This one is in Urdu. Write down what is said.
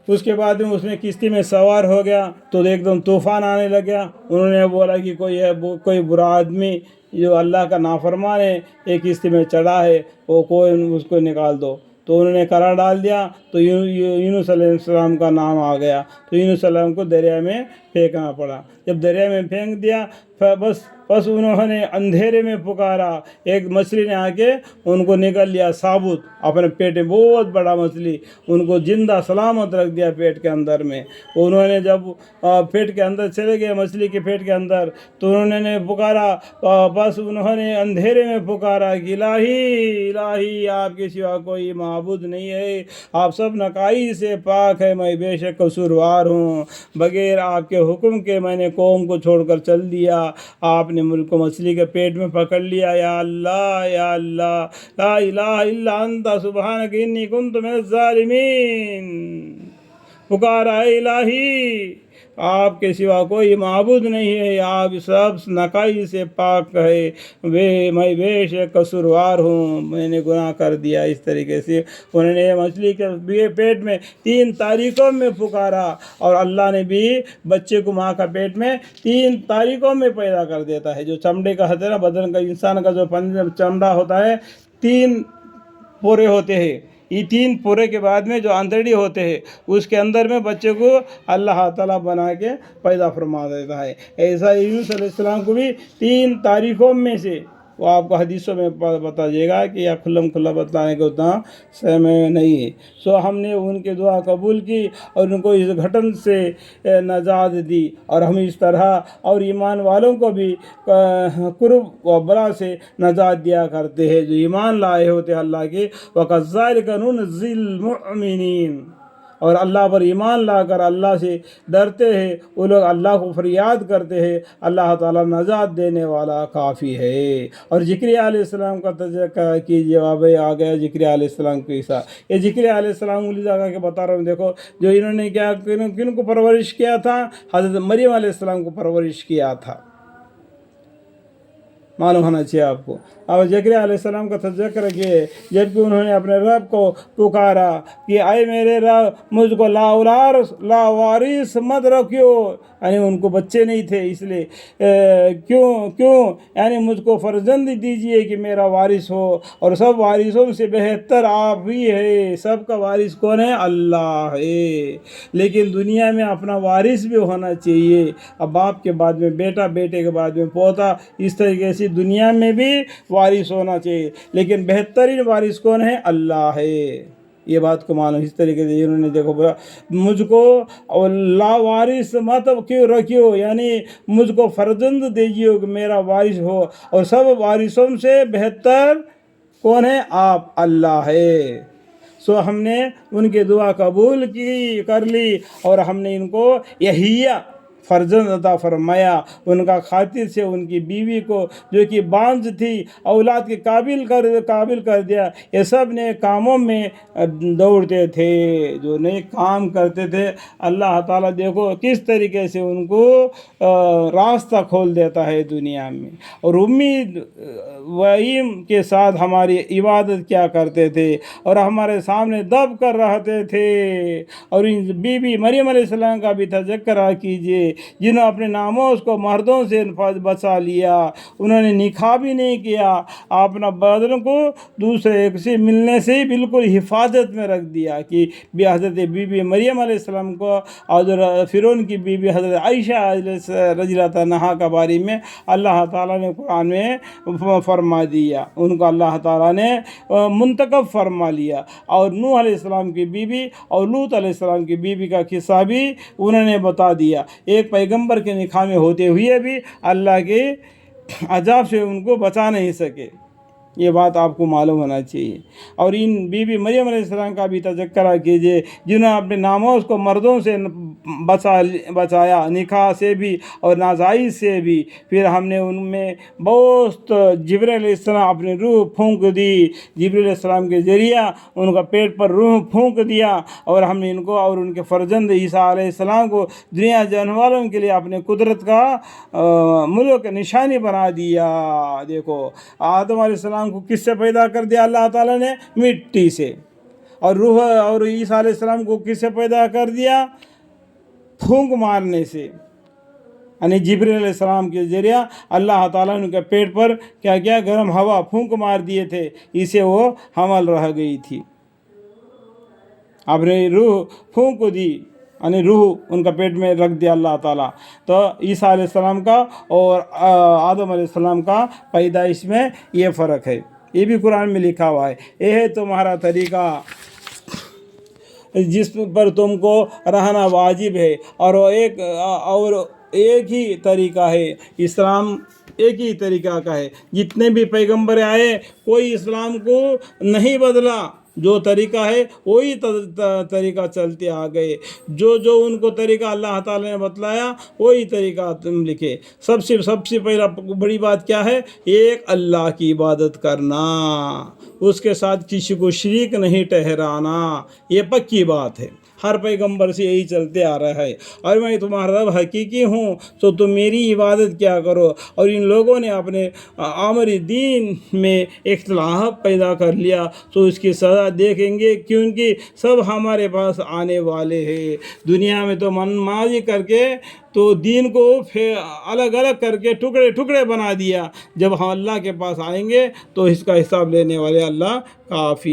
اس کے بعد میں اس میں کشتی میں سوار ہو گیا تو ایک دم طوفان آنے لگ گیا. انہوں نے بولا کہ کوئی برا آدمی جو اللہ کا نافرمان ہے ایک کشتی میں چڑھا ہے، وہ کوئی اس کو نکال دو. تو انہوں نے قرار ڈال دیا تو یونس علیہ السلام کا نام آ گیا. تو یونس علیہ السلام کو دریا میں پھینکنا پڑا. جب دریا میں پھینک دیا بس انہوں نے اندھیرے میں پکارا. ایک مچھلی نے آ کے ان کو نکل لیا ثابت اپنے پیٹ میں، بہت بڑا مچھلی ان کو زندہ سلامت رکھ دیا پیٹ کے اندر میں. انہوں نے جب پیٹ کے اندر چلے گئے مچھلی کے پیٹ کے اندر تو انہوں نے پکارا، بس انہوں نے اندھیرے میں پکارا کہ الہی الہی آپ کے سوا کوئی معبود نہیں ہے، آپ سب نقائی سے پاک ہے، میں بے شک قصوروار ہوں، بغیر آپ کے حکم کے میں نے قوم کو چھوڑ کر چل دیا، آپ نے ملک کو مچھلی کے پیٹ میں پکڑ لیا. یا اللہ یا اللہ لا الہ الا انت سبحانک انی کنت من الظالمین. پکارا اے الہی آپ کے سوا کوئی معبود نہیں ہے، آپ سب نقائی سے پاک ہے، میں بے شک قصوروار ہوں، میں نے گناہ کر دیا. اس طریقے سے انہوں نے مچھلی کے پیٹ میں 3 تاریخوں میں پکارا، اور اللہ نے بھی بچے کو ماں کا پیٹ میں 3 تاریخوں میں پیدا کر دیتا ہے. جو چمڑے کا ہوتا ہے نا، بدن کا انسان کا جو چمڑا ہوتا ہے 3 پورے ہوتے ہیں. یہ 3 پورے کے بعد میں جو اندڑی ہوتے ہیں اس کے اندر میں بچے کو اللہ تعالیٰ بنا کے پیدا فرما دیتا ہے. ایسا یونس علیہ السلام کو بھی 3 تاریخوں میں سے وہ آپ کو حدیثوں میں بتا جائے گا کہ کھلم کھلا بتانے کا اتنا سمے نہیں ہے. سو ہم نے ان کے دعا قبول کی اور ان کو اس گھٹن سے نجات دی، اور ہم اس طرح اور ایمان والوں کو بھی قرب و بلا سے نجات دیا کرتے ہیں جو ایمان لائے ہوتے اللہ کے. وَكَذَّلِكَ نُنْجِي الْمُؤْمِنِينَ. اور اللہ پر ایمان لا کر اللہ سے ڈرتے ہیں وہ لوگ، اللہ کو فریاد کرتے ہیں، اللہ تعالیٰ نجات دینے والا کافی ہے. اور زکریا علیہ السلام کا تذکرہ کیجیے. آ گیا زکریا علیہ السلام کے ساتھ. یہ زکریا علیہ السلام علی جگہ کے بتا رہا ہوں. دیکھو جو انہوں نے کیا کن کو پرورش کیا تھا، حضرت مریم علیہ السلام کو پرورش کیا تھا، معلوم ہونا چاہیے آپ کو. اور زکریا علیہ السلام کا تذکرہ کیے جبکہ انہوں نے اپنے رب کو پکارا کہ اے میرے رب مجھ کو لا وارث مت رکھو، یعنی ان کو بچے نہیں تھے اس لیے کیوں یعنی مجھ کو فرزند دیجئے کہ میرا وارث ہو، اور سب وارثوں سے بہتر آپ ہی ہے. سب کا وارث کون ہے؟ اللہ ہے. لیکن دنیا میں اپنا وارث بھی ہونا چاہیے. اب باپ کے بعد میں بیٹا، بیٹے کے بعد میں پوتا، اس طریقے سے دنیا میں بھی وارث ہونا چاہیے. لیکن بہترین وارث کون ہے؟ اللہ ہے. یہ بات کو معلوم. اس طریقے سے انہوں نے دیکھو مجھ کو لا وارث مت کیوں رکھیو، یعنی مجھ کو فرزند دیجیے کہ میرا وارث ہو، اور سب وارثوں سے بہتر کون ہے؟ آپ اللہ ہے. سو ہم نے ان کی دعا قبول کر لی، اور ہم نے ان کو یحییٰ فرزند عطا فرمایا. ان کا خاطر سے ان کی بیوی کو جو کہ بانجھ تھی اولاد کے قابل کر دیا. یہ سب نے کاموں میں دوڑتے تھے، جو نئے کام کرتے تھے. اللہ تعالیٰ دیکھو کس طریقے سے ان کو راستہ کھول دیتا ہے دنیا میں. اور امید وعیم کے ساتھ ہماری عبادت کیا کرتے تھے، اور ہمارے سامنے دب کر رہتے تھے. اور بی بی مریم علیہ السلام کا بھی تذکرہ کیجیے، جنہوں نے اپنے ناموز کو مردوں سے بچا لیا. انہوں نے نکاح بھی نہیں کیا، اپنا بدن کو دوسرے ایک سے ملنے سے بالکل حفاظت میں رکھ دیا. کہ حضرت بی بی مریم علیہ السلام کو اور فرعون کی بی بی حضرت عائشہ رضی اللہ عنہا کے بارے میں اللہ تعالیٰ نے قرآن میں فرما دیا، ان کو اللہ تعالیٰ نے منتخب فرما لیا. اور نوح علیہ السلام کی بیوی اور لوط علیہ السلام کی بیوی کا قصہ بھی انہوں نے بتا دیا. ایک پیغمبر کے نکاح میں ہوتے ہوئے بھی اللہ کے عذاب سے ان کو بچا نہیں سکے. یہ بات آپ کو معلوم ہونا چاہیے. اور ان بی بی مریم علیہ السلام کا بھی تذکرہ کیجیے، جنہوں نے اپنے ناموز کو مردوں سے بچایا، نکاح سے بھی اور ناجائز سے بھی. پھر ہم نے ان میں بہت جبرائیل علیہ السلام اپنی روح پھونک دی، جبرائیل علیہ السلام کے ذریعہ ان کا پیٹ پر روح پھونک دیا. اور ہم نے ان کو اور ان کے فرزند عیسیٰ علیہ السلام کو دنیا جان والوں کے لیے اپنے قدرت کا ملک نشانی بنا دیا. دیکھو آدم علیہ السلام کو کس سے پیدا کر دیا اللہ تعالیٰ نے؟ مٹی سے. اور روح اور عیسیٰ علیہ السلام کو کس سے پیدا کر دیا؟ پھونک مارنے سے، یعنی جبریل علیہ السلام کے ذریعہ اللہ تعالیٰ نے ان کے پیٹ پر کیا کیا؟ گرم ہوا پھونک مار دیے تھے، اسے وہ حمل رہ گئی تھی. آپ نے روح پھونک دی، یعنی روح ان کا پیٹ میں رکھ دیا اللہ تعالیٰ. تو عیسیٰ علیہ السلام کا اور آدم علیہ السلام کا پیدائش میں یہ فرق ہے، یہ بھی قرآن میں لکھا ہوا ہے. یہ ہے تمہارا طریقہ جس پر تم کو رہنا واجب ہے، اور ایک ہی طریقہ ہے اسلام، ایک ہی طریقہ کا ہے. جتنے بھی پیغمبر آئے کوئی اسلام کو نہیں بدلا، جو طریقہ ہے وہی طریقہ چلتے آ گئے. جو ان کو طریقہ اللہ تعالیٰ نے بتلایا وہی طریقہ تم لکھے. سب سے پہلا بڑی بات کیا ہے؟ ایک اللہ کی عبادت کرنا، اس کے ساتھ کسی کو شریک نہیں ٹھہرانا. یہ پکی بات ہے، ہر پیغمبر سے یہی چلتے آ رہا ہے. اور میں تمہارا رب حقیقی ہوں تو تم میری عبادت کیا کرو. اور ان لوگوں نے اپنے امر دین میں اختلاف پیدا کر لیا تو اس کی سزا دیکھیں گے، کیونکہ سب ہمارے پاس آنے والے ہیں. دنیا میں تو من ماضی کر کے تو دین کو الگ الگ کر کے ٹکڑے ٹکڑے بنا دیا. جب ہم اللہ کے پاس آئیں گے تو اس کا حساب لینے والے اللہ کافی